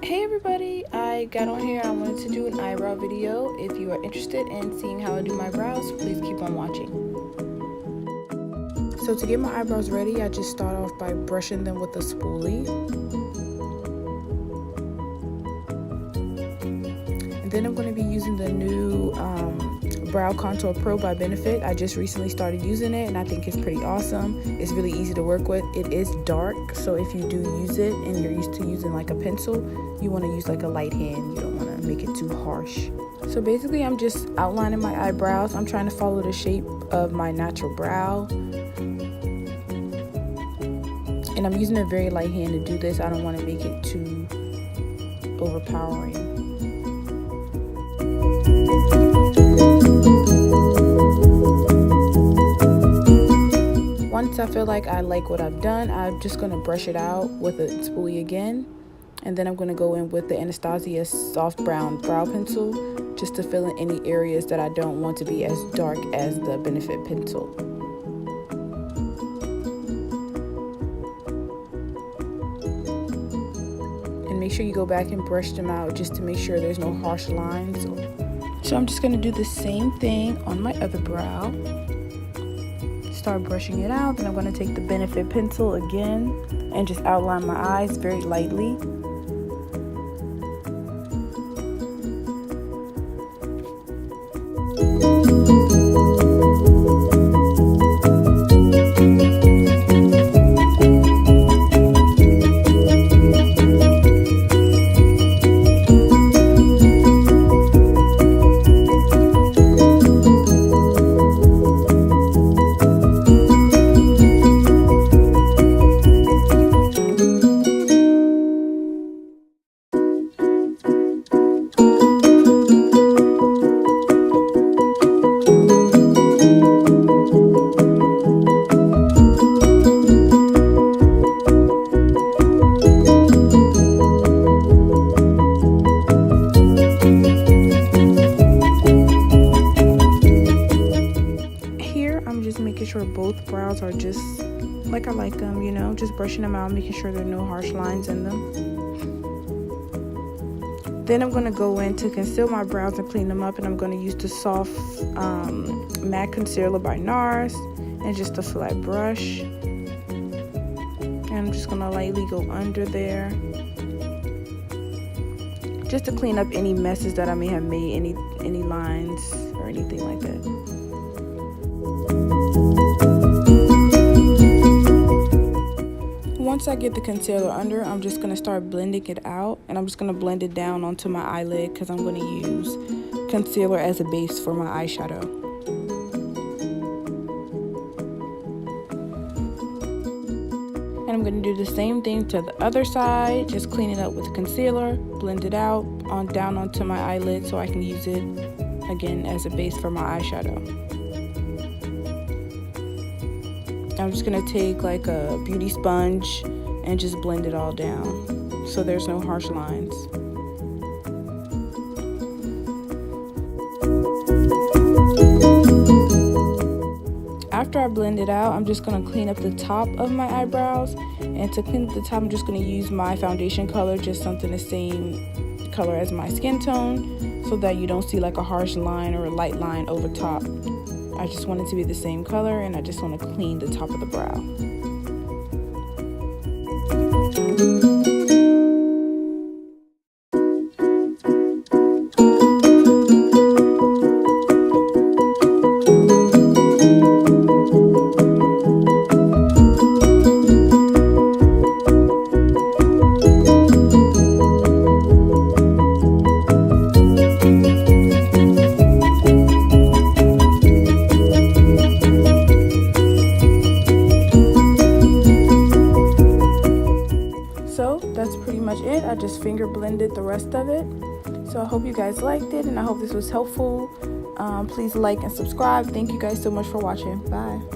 Hey everybody, I got on here. I wanted to do an eyebrow video. If you are interested in seeing how I do my brows, please keep on watching. So to get my eyebrows ready, I just start off by brushing them with a spoolie. And then I'm going to be using the new Brow Contour Pro by Benefit. I just recently started using it and I think it's pretty awesome. It's really easy to work with. It is dark, so if you do use it and you're used to using like a pencil, you want to use like a light hand. You don't want to make it too harsh. So basically I'm just outlining my eyebrows. I'm trying to follow the shape of my natural brow. And I'm using a very light hand to do this. I don't want to make it too overpowering. Once I feel like I like what I've done, I'm just going to brush it out with a spoolie again. And then I'm going to go in with the Anastasia soft brown brow pencil just to fill in any areas that I don't want to be as dark as the Benefit pencil. And make sure you go back and brush them out just to make sure there's no harsh lines. So I'm just going to do the same thing on my other brow. Start brushing it out. Then I'm going to take the Benefit pencil again and just outline my eyes very lightly. Making sure both brows are just like I like them, you know, just brushing them out, making sure there are no harsh lines in them. Then I'm going to go in to conceal my brows and clean them up, and I'm going to use the soft matte concealer by NARS and just a flat brush, and I'm just going to lightly go under there just to clean up any messes that I may have made, any lines or anything like that. Once I get the concealer under, I'm just going to start blending it out, and I'm just going to blend it down onto my eyelid because I'm going to use concealer as a base for my eyeshadow. And I'm going to do the same thing to the other side, just clean it up with concealer, blend it out down onto my eyelid so I can use it again as a base for my eyeshadow. I'm just going to take like a beauty sponge and just blend it all down so there's no harsh lines. After I blend it out, I'm just going to clean up the top of my eyebrows. And to clean up the top, I'm just going to use my foundation color, just something the same color as my skin tone, so that you don't see like a harsh line or a light line over top. I just want it to be the same color, and I just want to clean the top of the brow. That's pretty much it. I just finger blended the rest of it. So I hope you guys liked it, and I hope this was helpful. Please like and subscribe. Thank you guys so much for watching. Bye.